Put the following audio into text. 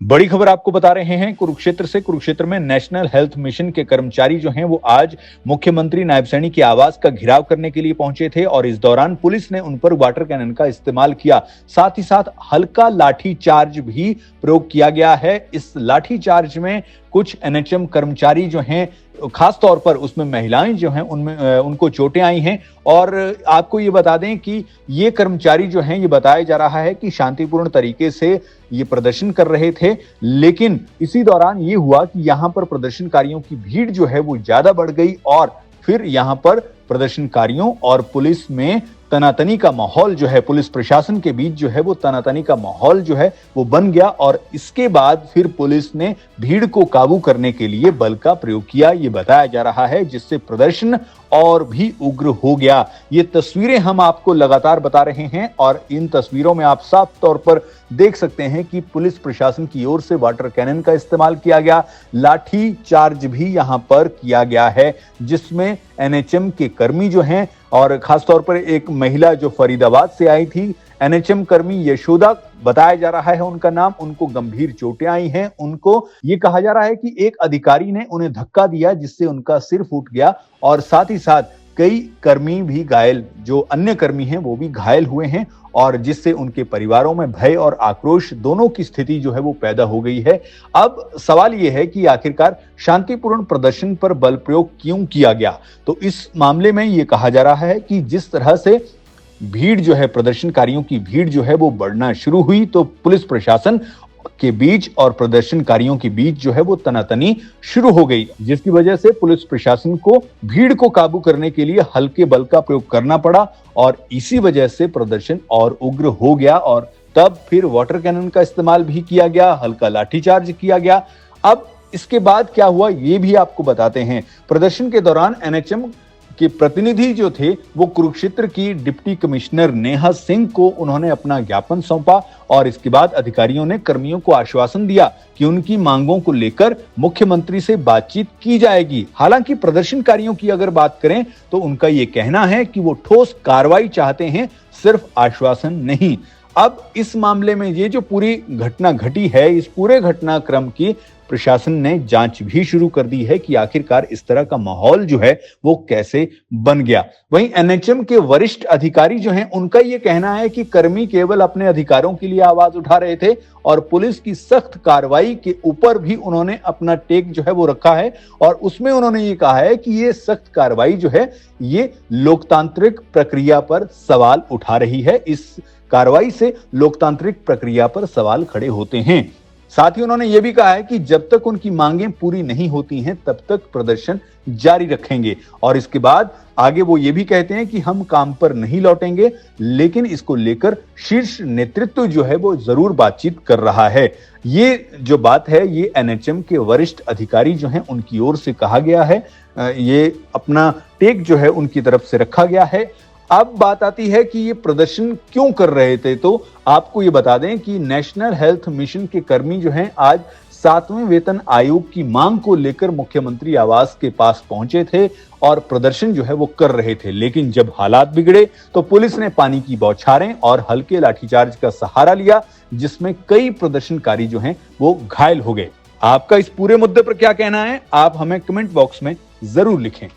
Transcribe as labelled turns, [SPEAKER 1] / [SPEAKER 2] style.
[SPEAKER 1] बड़ी खबर आपको बता रहे हैं कुरुक्षेत्र से। कुरुक्षेत्र में नेशनल हेल्थ मिशन के कर्मचारी जो हैं वो आज मुख्यमंत्री नायब सैनी के आवास का घेराव करने के लिए पहुंचे थे और इस दौरान पुलिस ने उन पर वाटर कैनन का इस्तेमाल किया। साथ ही साथ हल्का लाठी चार्ज भी प्रयोग किया गया है। इस लाठी चार्ज में कुछ एनएचएम कर्मचारी जो हैं, खास तौर पर उसमें महिलाएं जो हैं उनमें उनको चोटें आई हैं। और आपको ये बता दें कि ये कर्मचारी जो हैं, ये बताया जा रहा है कि शांतिपूर्ण तरीके से ये प्रदर्शन कर रहे थे, लेकिन इसी दौरान ये हुआ कि यहाँ पर प्रदर्शनकारियों की भीड़ जो है वो ज्यादा बढ़ गई और फिर यहाँ पर प्रदर्शनकारियों और पुलिस में तनातनी का माहौल जो है, पुलिस प्रशासन के बीच जो है वो तनातनी का माहौल जो है वो बन गया और इसके बाद फिर पुलिस ने भीड़ को काबू करने के लिए बल का प्रयोग किया, ये बताया जा रहा है, जिससे प्रदर्शन और भी उग्र हो गया। ये तस्वीरें हम आपको लगातार बता रहे हैं और इन तस्वीरों में आप साफ तौर पर देख सकते हैं कि पुलिस प्रशासन की ओर से वाटर कैनन का इस्तेमाल किया गया, लाठी चार्ज भी यहां पर किया गया है, जिसमें एनएचएम के कर्मी जो हैं और खासतौर पर एक महिला जो फरीदाबाद से आई थी, एनएचएम कर्मी यशोदा बताया जा रहा है उनका नाम, उनको गंभीर चोटें आई हैं। उनको ये कहा जा रहा है कि एक अधिकारी ने उन्हें धक्का दिया जिससे उनका सिर फूट गया और साथ ही साथ कई कर्मी भी घायल, जो अन्य कर्मी हैं वो भी घायल हुए हैं और जिससे उनके परिवारों में भय और आक्रोश दोनों की स्थिति जो है वो पैदा हो गई है। अब सवाल ये है कि आखिरकार शांतिपूर्ण प्रदर्शन पर बल प्रयोग क्यों किया गया? तो इस मामले में ये कहा जा रहा है कि जिस तरह से भीड़ जो है, प्रदर्शनकारियों की भीड़ जो है वो बढ़ना शुरू हुई तो पुलिस प्रशासन के बीच और प्रदर्शनकारियों के बीच जो है वो तनातनी शुरू हो गई, जिसकी वजह से पुलिस प्रशासन को भीड़ को काबू करने के लिए हल्के बल का प्रयोग करना पड़ा और इसी वजह से प्रदर्शन और उग्र हो गया और तब फिर वाटर कैनन का इस्तेमाल भी किया गया, हल्का लाठीचार्ज किया गया। अब इसके बाद क्या हुआ ये भी आपको बताते हैं। प्रदर्शन के दौरान एनएचएम के प्रतिनिधि जो थे वो कुरुक्षेत्र की डिप्टी कमिश्नर नेहा सिंह को उन्होंने अपना ज्ञापन सौंपा और इसके बाद अधिकारियों ने कर्मियों को आश्वासन दिया कि उनकी मांगों को लेकर मुख्यमंत्री से बातचीत की जाएगी। हालांकि प्रदर्शनकारियों की अगर बात करें तो उनका ये कहना है कि वो ठोस कार्रवाई चाहते हैं, सिर्फ आश्वासन नहीं। अब इस मामले में ये जो पूरी घटना घटी है, इस पूरे घटनाक्रम की प्रशासन ने जांच भी शुरू कर दी है कि आखिरकार इस तरह का माहौल जो है वो कैसे बन गया। वहीं एनएचएम के वरिष्ठ अधिकारी जो हैं उनका ये कहना है कि कर्मी केवल अपने अधिकारों के लिए आवाज उठा रहे थे और पुलिस की सख्त कार्रवाई के ऊपर भी उन्होंने अपना टेक जो है वो रखा है और उसमें उन्होंने ये कहा है कि ये सख्त कार्रवाई जो है ये लोकतांत्रिक प्रक्रिया पर सवाल उठा रही है। इस कार्रवाई से लोकतांत्रिक प्रक्रिया पर सवाल खड़े होते हैं। साथ ही उन्होंने यह भी कहा है कि जब तक उनकी मांगें पूरी नहीं होती हैं तब तक प्रदर्शन जारी रखेंगे और इसके बाद आगे वो ये भी कहते हैं कि हम काम पर नहीं लौटेंगे, लेकिन इसको लेकर शीर्ष नेतृत्व जो है वो जरूर बातचीत कर रहा है। ये जो बात है ये एनएचएम के वरिष्ठ अधिकारी जो हैं उनकी ओर से कहा गया है, ये अपना टेक जो है उनकी तरफ से रखा गया है। अब बात आती है कि ये प्रदर्शन क्यों कर रहे थे, तो आपको ये बता दें कि नेशनल हेल्थ मिशन के कर्मी जो हैं आज 7वें वेतन आयोग की मांग को लेकर मुख्यमंत्री आवास के पास पहुंचे थे और प्रदर्शन जो है वो कर रहे थे, लेकिन जब हालात बिगड़े तो पुलिस ने पानी की बौछारें और हल्के लाठीचार्ज का सहारा लिया, जिसमें कई प्रदर्शनकारी जो हैं वो घायल हो गए। आपका इस पूरे मुद्दे पर क्या कहना है, आप हमें कमेंट बॉक्स में जरूर लिखें।